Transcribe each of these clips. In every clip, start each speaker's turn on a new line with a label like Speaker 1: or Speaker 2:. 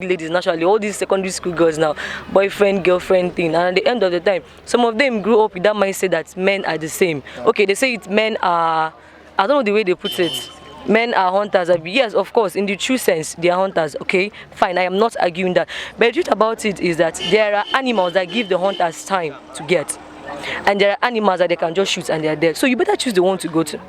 Speaker 1: ladies naturally, all these secondary school girls now, boyfriend, girlfriend thing, and at the end of the time, some of them grew up with that mindset that men are the same. Okay, they say it, men are, I don't know the way they put it. Men are hunters. Yes, of course, in the true sense, they are hunters. Okay, fine, I am not arguing that. But the truth about it is that there are animals that give the hunters time to get. And there are animals that they can just shoot and they are dead. So you better choose the one to go to.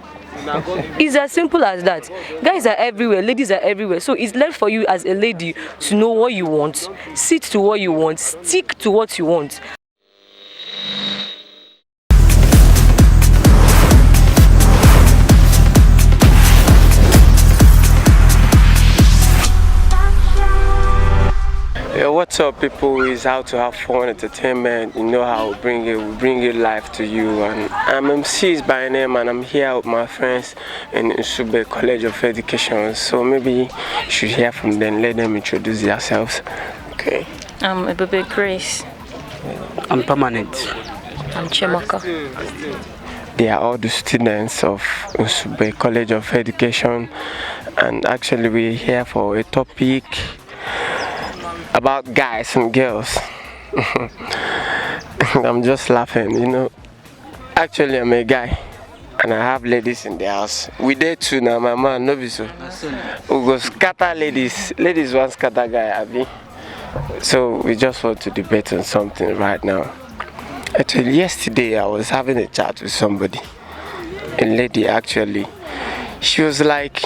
Speaker 1: It's as simple as that. Guys are everywhere, ladies are everywhere. So it's left for you as a lady to know what you want, sit to what you want, stick to what you want.
Speaker 2: Yeah, what's up, people? Is how to have fun, entertainment. You know how we bring it live to you. And I'm MC by name, and I'm here with my friends in Nsugbe College of Education. So maybe you should hear from them. Let them introduce themselves. Okay.
Speaker 3: I'm Ebube Grace.
Speaker 4: I'm Permanent.
Speaker 3: I'm Chemaka.
Speaker 2: They are all the students of Nsugbe College of Education, and actually we're here for a topic about guys and girls. I'm just laughing, you know. Actually, I'm a guy and I have ladies in the house. We there too now, my man, no be so. We go scatter ladies. Ladies want scatter guy, Abi. So we just want to debate on something right now. Actually, yesterday I was having a chat with somebody. A lady actually. She was like,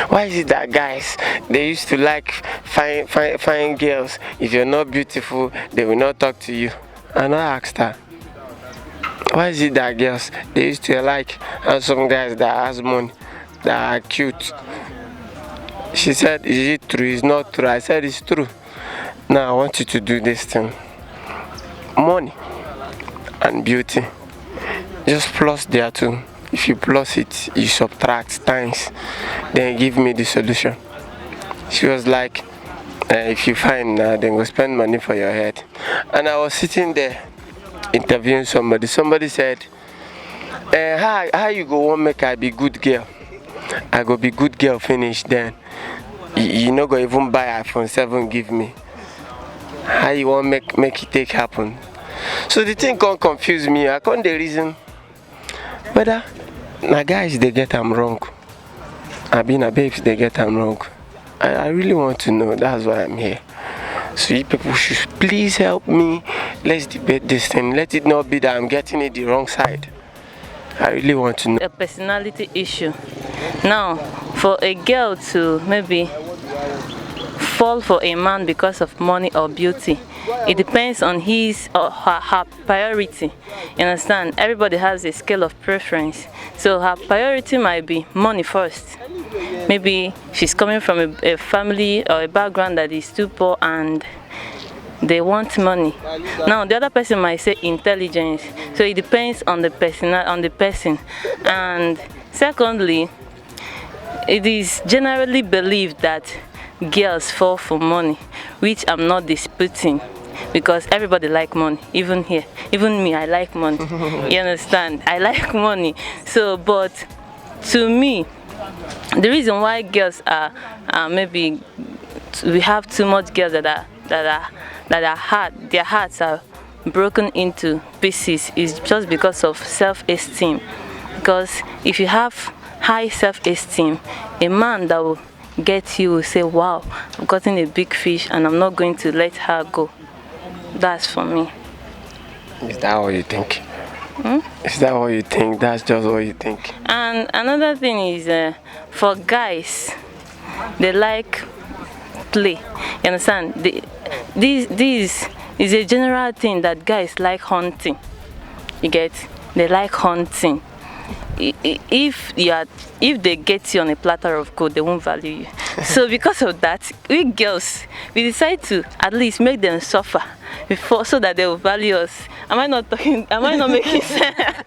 Speaker 2: why is it that guys, they used to like fine girls? If you're not beautiful, they will not talk to you. And I asked her, why is it that girls, they used to like handsome guys that has money, that are cute? She said, is it true? It's not true. I said, it's true. Now I want you to do this thing. Money and beauty, just plus there too. If you plus it, you subtract times, then give me the solution. She was like, if you find, then go spend money for your head. And I was sitting there interviewing somebody. Somebody said, how you go want make I be good girl? I go be good girl finish then. You no go even buy iPhone 7 give me. How you want make it take happen? So the thing can't confuse me. I can't the reason whether na guys they get them wrong. I mean, babes they get them wrong. I really want to know. That's why I'm here. So you people should please help me. Let's debate this thing. Let it not be that I'm getting it the wrong side. I really want to know.
Speaker 3: A personality issue. Now, for a girl to maybe fall for a man because of money or beauty, it depends on his or her priority. You understand? Everybody has a scale of preference. So her priority might be money first. Maybe she's coming from a family or a background that is too poor and they want money. Now the other person might say intelligence. So it depends on the person. And secondly, it is generally believed that girls fall for money, which I'm not disputing, because everybody like money. Even here, even me, I like money. You understand? I like money. So, but to me, the reason why girls are maybe we have too much girls that are hard, their hearts are broken into pieces, is just because of self-esteem. Because if you have high self-esteem, a man that will get you will say, wow, I've gotten a big fish and I'm not going to let her go. That's for me.
Speaker 2: Is that what you think? Is that what you think? That's just what you think.
Speaker 3: And another thing is, for guys, they like play. You understand? This is a general thing that guys like hunting. You get? They like hunting. If they get you on a platter of gold, they won't value you. So because of that, we girls, we decide to at least make them suffer before, so that they will value us. Am I not making sense?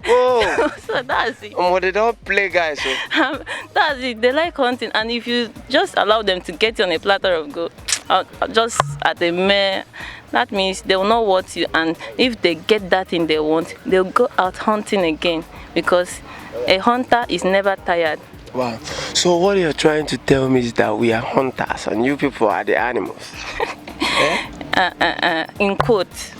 Speaker 2: Whoa.
Speaker 3: So that's it.
Speaker 2: They don't play guys. So.
Speaker 3: That's it. They like hunting, and if you just allow them to get you on a platter of gold, just at a mere, that means they will not want you. And if they get that thing they want, they'll go out hunting again, because a hunter is never tired.
Speaker 2: Wow. So what you're trying to tell me is that we are hunters and you people are the animals.
Speaker 3: In quotes.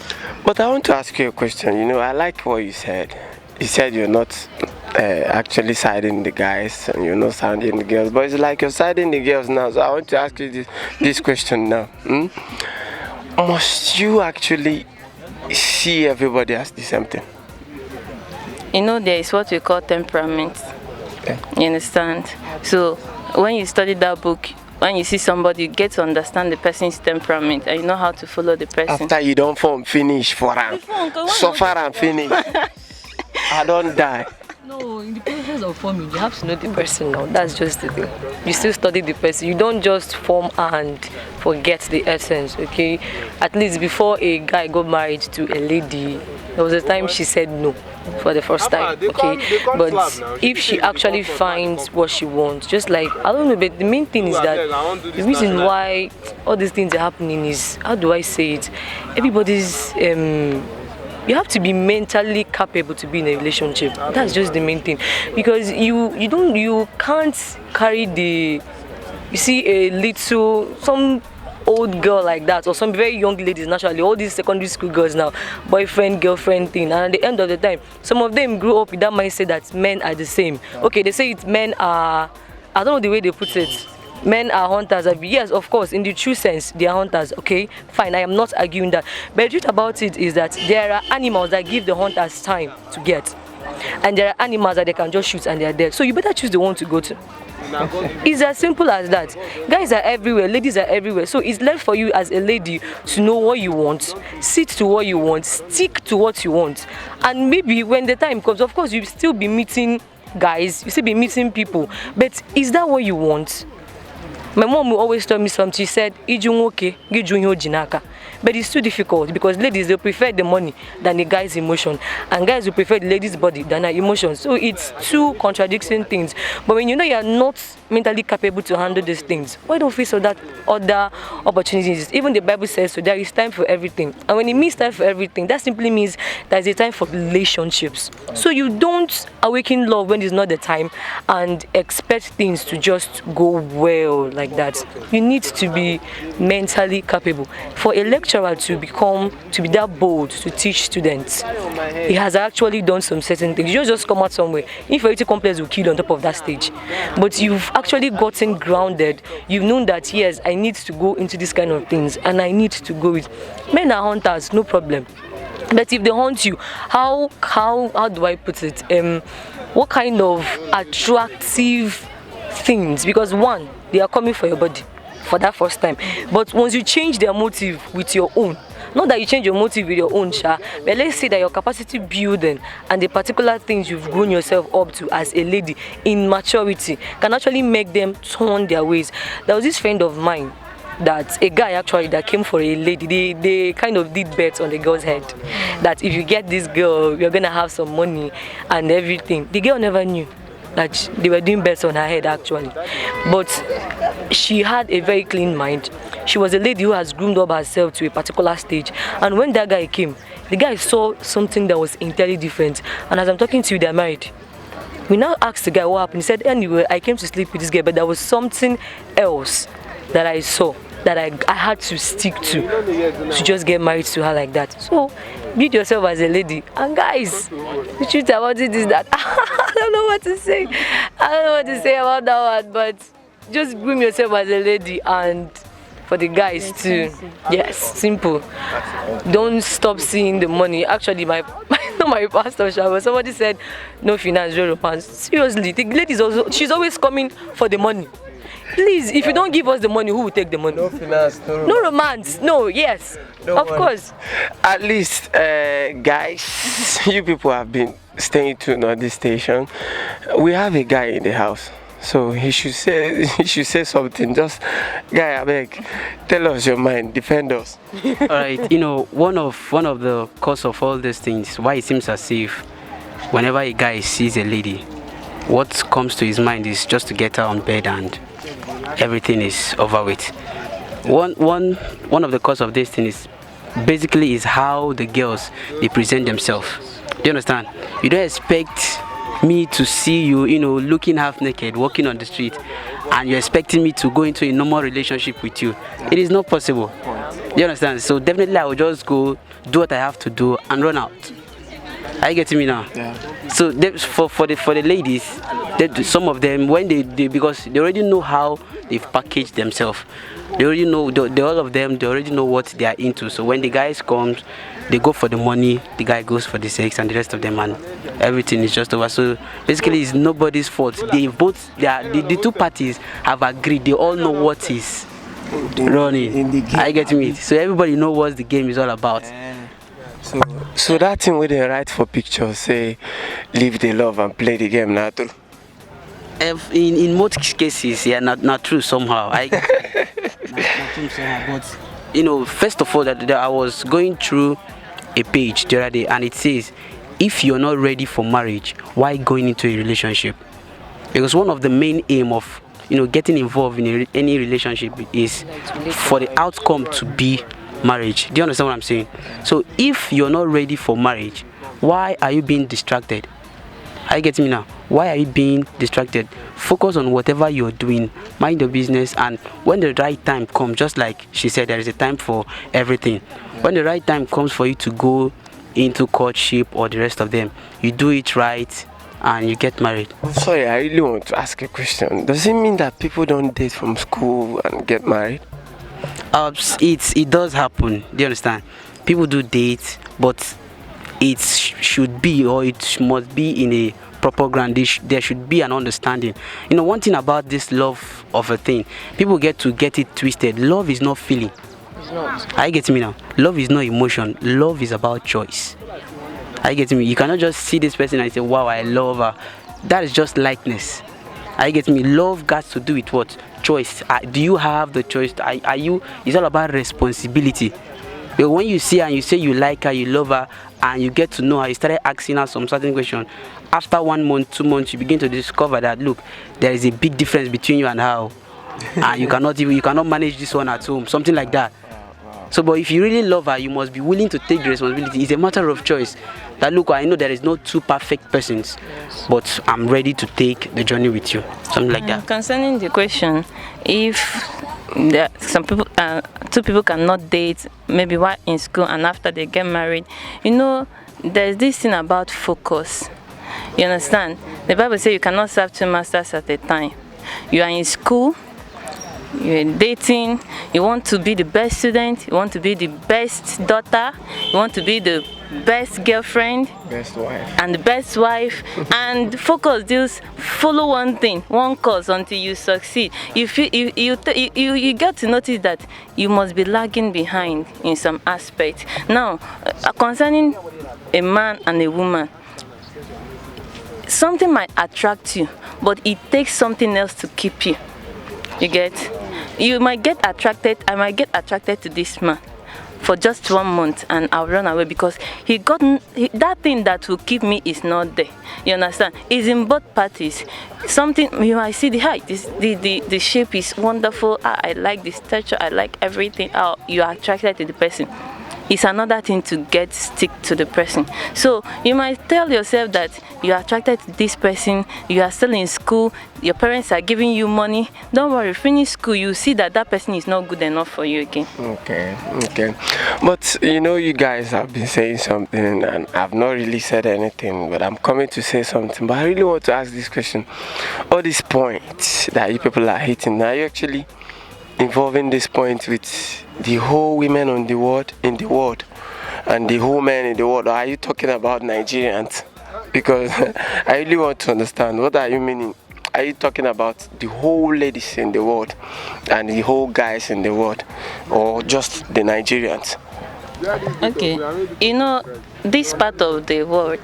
Speaker 2: But I want to ask you a question. You know, I like what you said. You said you're not actually siding the guys and you're not siding the girls. But it's like you're siding the girls now. So I want to ask you this question now. Must you actually see everybody as the same thing?
Speaker 3: You know, there is what we call temperament.
Speaker 2: Okay.
Speaker 3: You understand? So when you study that book, when you see somebody, you get to understand the person's temperament and you know how to follow the person.
Speaker 2: After you don't form, finish for them. Suffer and finish. I don't die.
Speaker 1: No, in the process of forming, you have to know the person now. That's just the thing. You still study the person. You don't just form and forget the essence, okay? At least before a guy got married to a lady, there was a time she said no for the first time, okay? But if she actually finds what she wants, just like, I don't know, but the main thing is that the reason why all these things are happening is, how do I say it? Everybody's, you have to be mentally capable to be in a relationship. That's just the main thing, because you can't carry the, you see some old girl like that, or some very young ladies, naturally all these secondary school girls now, boyfriend girlfriend thing, and at the end of the time, some of them grew up with that mindset that men are the same. Okay, they say men are, I don't know the way they put it, men are hunters. Yes, of course, in the true sense, they are hunters. Okay, fine, I am not arguing that. But the truth about it is that there are animals that give the hunters time to get. And there are animals that they can just shoot and they are dead. So you better choose the one to go to. It's as simple as that. Guys are everywhere, ladies are everywhere. So it's left for you as a lady to know what you want, sit to what you want, stick to what you want. And maybe when the time comes, of course, you'll still be meeting guys, you still be meeting people. But is that what you want? My mom will always tell me something. She said, but it's too difficult because ladies, they prefer the money than the guy's emotion, and guys will prefer the lady's body than her emotion. So it's two contradicting things. But when you know you are not mentally capable to handle these things, why don't face that other opportunities? Even the Bible says so, there is time for everything. And when it means time for everything, that simply means there is a time for relationships. So you don't awaken love when it's not the time and expect things to just go well like that. You need to be mentally capable. For a lecturer to be that bold to teach students, he has actually done some certain things. You don't just come out somewhere. Inferiority complex will kill you on top of that stage. But you've actually gotten grounded. You've known that, yes, I need to go into this kind of things and I need to go with. Men are hunters, no problem. But if they hunt you, how do I put it? What kind of attractive things? Because one, they are coming for your body for that first time. But once you change their motive with your own, not that you change your motive with your own, but let's say that your capacity building and the particular things you've grown yourself up to as a lady in maturity can actually make them turn their ways. There was this friend of mine, that a guy actually that came for a lady, they kind of did bets on the girl's head that if you get this girl, you're gonna have some money and everything. The girl never knew that they were doing bets on her head actually, but she had a very clean mind. She was a lady who has groomed up herself to a particular stage, and when that guy came, the guy saw something that was entirely different. And as I'm talking to you, they're married. We now asked the guy what happened. He said, anyway, I came to sleep with this girl, but there was something else that I saw that I had to stick to just get married to her like that. So build yourself as a lady. And guys, the truth about it is that I don't know what to say. I don't know what to say about that one, but just groom yourself as a lady. And for the guys too, yes, simple. Don't stop seeing the money. Actually, not my pastor, but somebody said no finance, no romance. Seriously, the ladies also, she's always coming for the money. Please, if you don't give us the money, who will take the money?
Speaker 2: No finance,
Speaker 1: no romance. No, yes, of course.
Speaker 2: At least, guys, you people have been staying tuned on this station. We have a guy in the house, so he should say something. Just, guy, I beg, tell us your mind, defend us.
Speaker 4: All right, you know, one of the cause of all these things, why it seems as if whenever a guy sees a lady, what comes to his mind is just to get her on bed and everything is over with. One of the cause of this thing is basically how the girls they present themselves. Do you understand? You don't expect me to see you, looking half naked, walking on the street, and you're expecting me to go into a normal relationship with you. It is not possible. You understand? So definitely I will just go do what I have to do and run out. Are you getting me now?
Speaker 2: Yeah.
Speaker 4: So for the ladies, some of them, when they because they already know how they've packaged themselves. They already know, all of them, they already know what they are into. So when the guys comes, they go for the money, the guy goes for the sex, and the rest of them, and everything is just over. So basically it's nobody's fault. The two parties have agreed. They all know what is running.
Speaker 2: In the game.
Speaker 4: I get me. So everybody know what the game is all about.
Speaker 2: So that thing where they write for pictures, say, live the love and play the game, not true.
Speaker 4: In most cases, yeah, not true somehow. Not true somehow, but first of all, that I was going through a page the other day, and it says, if you're not ready for marriage, why going into a relationship? Because one of the main aim of getting involved in any relationship is for the outcome to be marriage. Do you understand what I'm saying? So if you're not ready for marriage, why are you being distracted? Are you getting me now? Why are you being distracted? Focus on whatever you're doing, mind your business, and when the right time comes, just like she said, there is a time for everything. When the right time comes for you to go into courtship or the rest of them, you do it right and you get married.
Speaker 2: Sorry, I really want to ask a question. Does it mean that people don't date from school and get married?
Speaker 4: It does happen. Do you understand? People do date, but it should be, or it must be in a proper ground. There should be an understanding. One thing about this love of a thing, people get it twisted. Love is not feeling.
Speaker 1: It's not.
Speaker 4: Are you getting me now? Love is not emotion. Love is about choice. Are you getting me? You cannot just see this person and say, wow, I love her. That is just likeness. Are you getting me? Love got to do with what? Choice. Do you have the choice? Are you? It's all about responsibility. But when you see her and you say you like her, you love her, and you get to know her, you started asking her some certain question. After 1 month, 2 months, you begin to discover that, look, there is a big difference between you and her, and you cannot manage this one at home, something like that. So, but if you really love her, you must be willing to take the responsibility. It's a matter of choice. That, look, I know there is no two perfect persons, but I'm ready to take the journey with you, something like that.
Speaker 3: Concerning the question, if two people cannot date, maybe while in school and after they get married, there's this thing about focus. You understand? The Bible says you cannot serve two masters at a time. You are in school, you're dating, you want to be the best student, you want to be the best daughter, you want to be the best girlfriend,
Speaker 2: Best wife.
Speaker 3: and the best wife, and focus just follow one thing, one course until you succeed. You get to notice that you must be lagging behind in some aspect. Now, concerning a man and a woman, something might attract you, but it takes something else to keep you. You get? You might get attracted. I might get attracted to this man for just 1 month, and I'll run away because that thing that will keep me is not there. You understand? It's in both parties. Something you might see the height, the shape is wonderful. I like the stature. I like everything. You are attracted to the person. It's another thing to stick to the person. So you might tell yourself that you are attracted to this person, you are still in school, your parents are giving you money. Don't worry, finish school, you see that person is not good enough for you again.
Speaker 2: Okay. But you guys have been saying something and I've not really said anything, but I'm coming to say something. But I really want to ask this question. All these points that you people are hitting, are you actually involving this point with the whole women in the world and the whole men in the world, or are you talking about Nigerians? Because I really want to understand, what are you meaning? Are you talking about the whole ladies in the world and the whole guys in the world, or just the Nigerians?
Speaker 3: Okay, this part of the world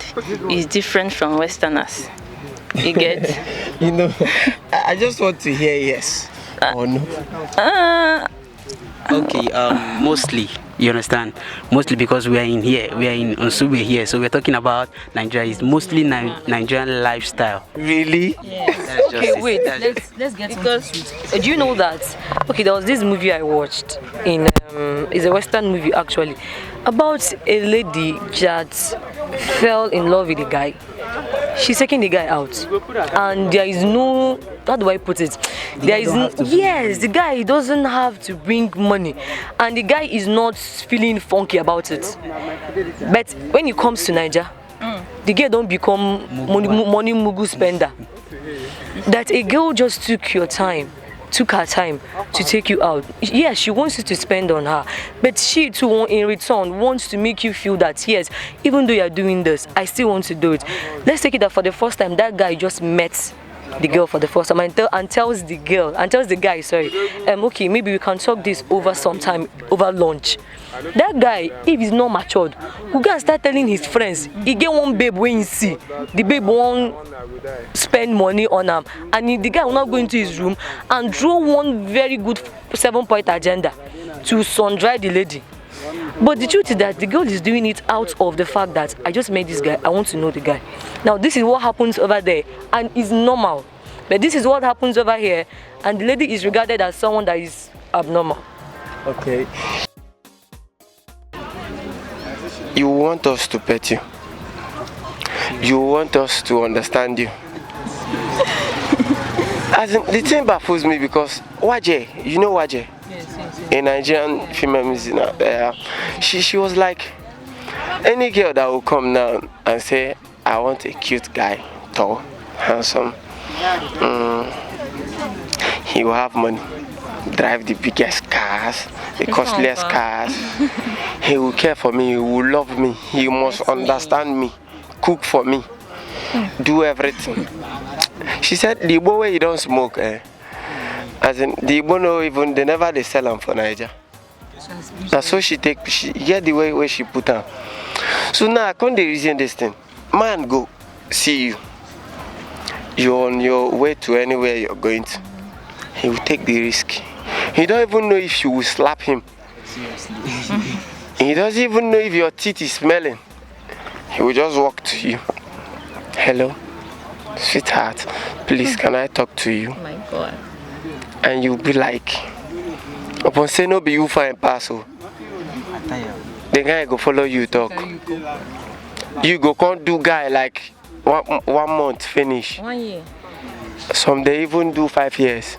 Speaker 3: is different from Westerners. You get?
Speaker 2: I just want to hear yes or no.
Speaker 4: Okay, mostly, you understand? Mostly because we are in Nsugbe here, so we're talking about Nigeria. It's mostly Nigerian lifestyle.
Speaker 2: Really?
Speaker 3: Yes.
Speaker 1: Okay, wait, let's get because do you know that? Okay, there was this movie I watched it's a Western movie actually, about a lady that fell in love with a guy. she's taking the guy out, and there is no, how do I put it? There is yes, the guy doesn't have to bring money, and the guy is not feeling funky about it. But when it comes to Niger, the girl don't become money mugu spender. That a girl just took her time to take you out. Yes, she wants you to spend on her, but she too in return wants to make you feel that yes, even though you're doing this, I still want to do it. Let's take it that for the first time that guy just met the girl for the first time and tells the guy, sorry, okay, maybe we can talk this over sometime, over lunch. That guy, if he's not matured, who can start telling his friends, he get one babe when you see, the babe won't spend money on him, and the guy will not go into his room and draw one very good 7-point agenda to sun-dry the lady. But the truth is that the girl is doing it out of the fact that I just met this guy, I want to know the guy. Now this is what happens over there, and it's normal. But this is what happens over here, and the lady is regarded as someone that is abnormal.
Speaker 2: Okay. You want us to pet you. You want us to understand you. As in, the thing baffles me because Waje, you know Waje?
Speaker 1: Yes.
Speaker 2: A Nigerian female musician, she was like, any girl that will come now and say, I want a cute guy, tall, handsome, he will have money, drive the biggest cars, the costliest cars, he will care for me, he will love me, he must understand me, cook for me, do everything. She said, the boy where you don't smoke, as in, the Igbo no even, they sell them for Niger. That's so she get the way where she put her. So now I can't reason this thing. Man go see you. You're on your way to anywhere you're going to. He will take the risk. He don't even know if you will slap him.
Speaker 4: Seriously.
Speaker 2: He doesn't even know if your teeth is smelling. He will just walk to you. Hello, sweetheart, please can I talk to you?
Speaker 3: Oh my God.
Speaker 2: And you'll be like, upon say no be you find parcel. The guy go follow you talk. You go can't do guy like 1 month finish.
Speaker 3: 1 year.
Speaker 2: Some they even do 5 years.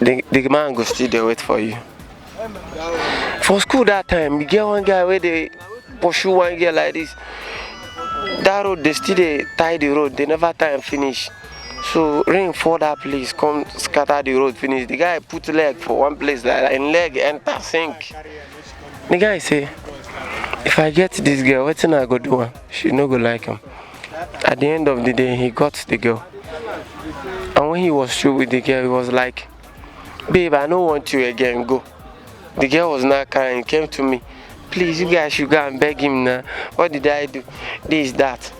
Speaker 2: the man go still there wait for you. For school that time, you get one guy where they pursue one girl like this. That road they still they tie the road, they never tie and finish. So rain for that place, come scatter the road, finish. The guy put leg for one place like that, and leg enter sink. The guy say, if I get this girl, what thing I go do? She no go like him. At the end of the day, he got the girl. And when he was through with the girl, he was like, babe, I don't want you again, go. The girl was not crying, came to me. Please, you guys should go and beg him now. What did I do? This, that.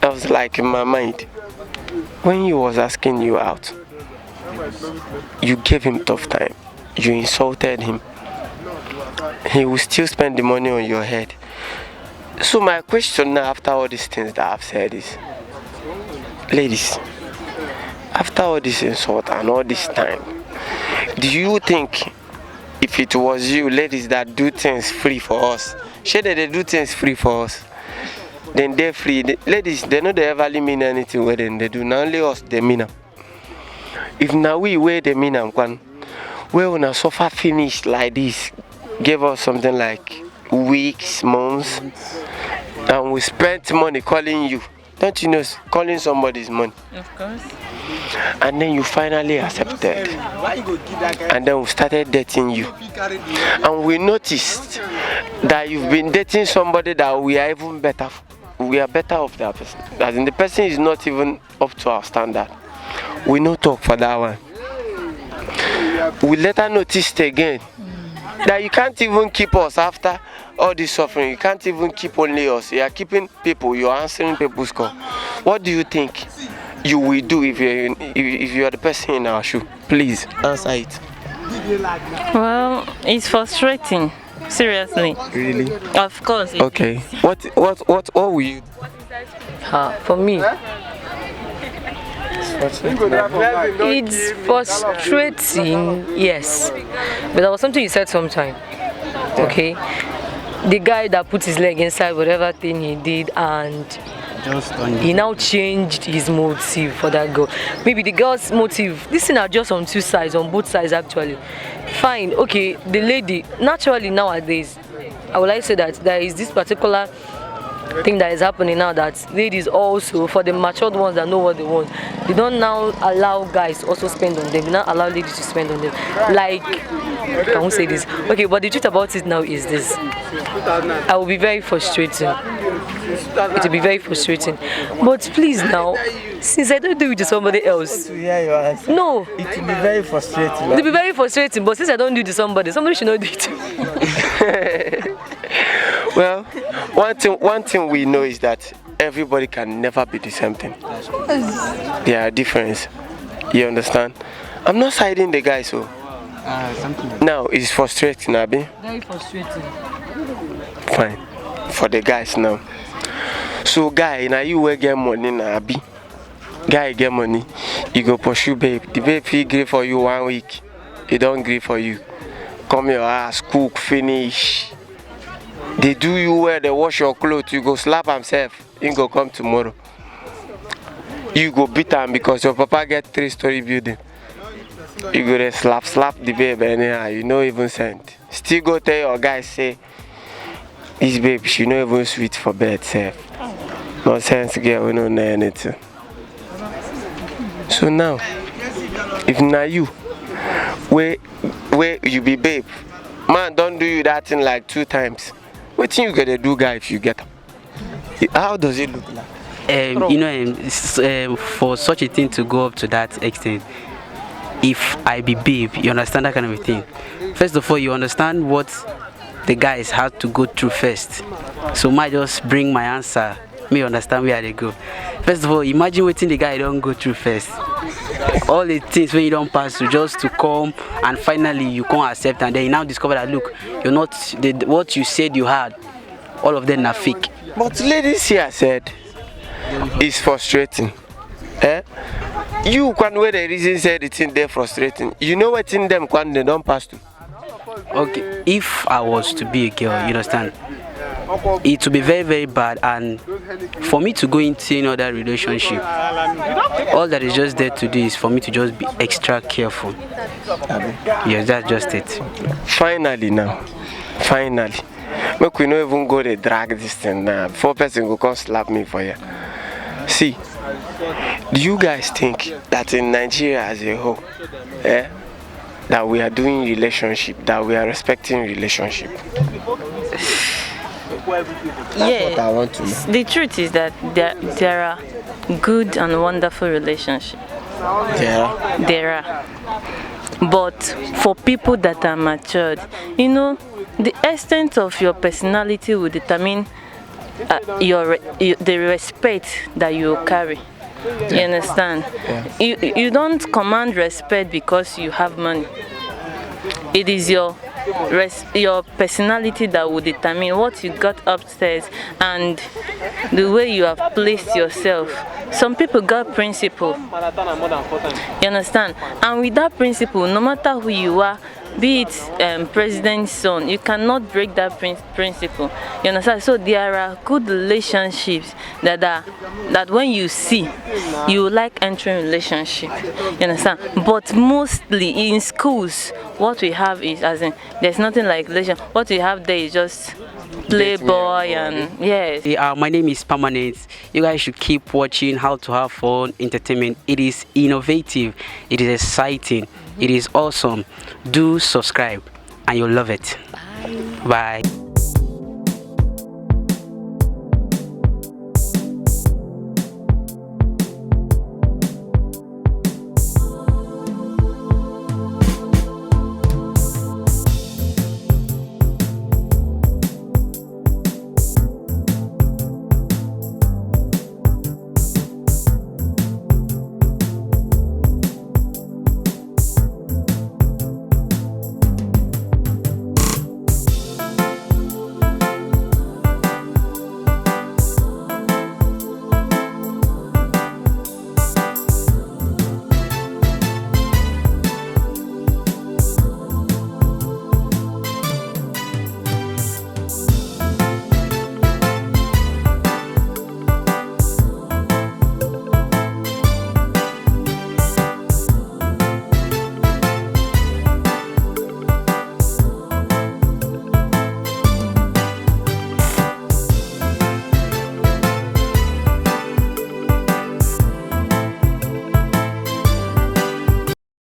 Speaker 2: I was like in my mind, when he was asking you out, you gave him tough time. You insulted him. He will still spend the money on your head. So my question now after all these things that I've said is, ladies, after all this insult and all this time, do you think if it was you ladies that do things free for us, should they do things free for us? Then they're free. Ladies, they know they ever mean anything where they do. Not only us, they mean them. If now we where they mean them, we wanna suffer finish like this, give us something like weeks, months, and we spent money calling you. Don't you know, calling somebody's money?
Speaker 3: Of course.
Speaker 2: And then you finally accepted. And then we started dating you. And we noticed that you've been dating somebody that we are even better. We are better off that person. As in the person is not even up to our standard. We no talk for that one. We later noticed again that you can't even keep us after all this suffering. You can't even keep only us. You are keeping people. You are answering people's call. What do you think you will do if you are the person in our shoe? Please answer it.
Speaker 3: Well, it's frustrating. Seriously.
Speaker 2: Really?
Speaker 3: Of course.
Speaker 2: Okay. What will you do?
Speaker 1: For me, it's frustrating, yes. But that was something you said sometime. Okay. the guy that put his leg inside whatever thing he did, and he now changed his motive for that girl. Maybe the girl's motive, this thing are just on two sides, on both sides actually. Fine, okay, the lady, naturally nowadays, I would like to say that there is this particular thing that is happening now, that ladies also, for the matured ones that know what they want, they don't now allow guys to also spend on them, they not allow ladies to spend on them. Like, I won't say this, okay, but the truth about it now is this: I will be very frustrating. It will be very frustrating. But please now, since I don't do it to somebody else, no,
Speaker 5: it will be very frustrating.
Speaker 1: It will be very frustrating. But since I don't do it to somebody, somebody should not do it.
Speaker 2: Well, one thing we know is that everybody can never be the same thing. There are differences. You understand? I'm not siding the guy, so. Now it's frustrating, Abi.
Speaker 1: Very frustrating.
Speaker 2: Fine. For the guys now. So guy, now you will get money now, Abi. Guy get money, you go pursue babe. The babe he agree for you 1 week. He don't agree for you. Come your ass, cook, finish. They do you well, they wash your clothes, you go slap himself, he go come tomorrow. You go beat him because your papa get 3-story building. You go there slap the babe anyhow, you no even send. Still go tell your guys say, this babe, she no even sweet for bed, self. Nonsense girl, we don't know anything. So now, if now you, where you be babe, man don't do you that thing like 2 times. What you gonna do, guy, if you get him? How does it look like?
Speaker 4: For such a thing to go up to that extent, if I be babe, you understand that kind of a thing. First of all, you understand what the guys had to go through first. So might just bring my answer. Me understand where they go. First of all, imagine waiting the guy don't go through first. All the things when you don't pass through just to come, and finally you can't accept, and then you now discover that look, you're not what you said you had. All of them are fake.
Speaker 2: But ladies here said it's frustrating. You can wear the reason said it's in there frustrating. You know what in them when they don't pass through.
Speaker 4: Okay, if I was to be a girl, you understand, it would be very, very bad, and for me to go into another relationship, all that is just there to do is for me to just be extra careful. Yes, that's just it.
Speaker 2: Finally make we no even go to drag this thing now. Before person go come slap me for you. See, do you guys think that in Nigeria as a whole, that we are doing relationship, that we are respecting relationship?
Speaker 3: Yeah,
Speaker 2: what I want to know.
Speaker 3: The truth is that there are good and wonderful relationships. There are. But for people that are matured, the extent of your personality will determine the respect that you carry. You understand? Yeah. You don't command respect because you have money. It is your personality that will determine what you got upstairs and the way you have placed yourself. Some people got principle. You understand? And with that principle, no matter who you are, be it president's son, you cannot break that principle. You understand? So there are good relationships that when you see, you like entering relationship. You understand? But mostly in schools, what we have is, as in, there's nothing like relation. What we have there is just playboy and yes.
Speaker 4: My name is Permanent. You guys should keep watching How to Have Fun Entertainment. It is innovative. It is exciting. It is awesome. Do subscribe and you'll love it. Bye.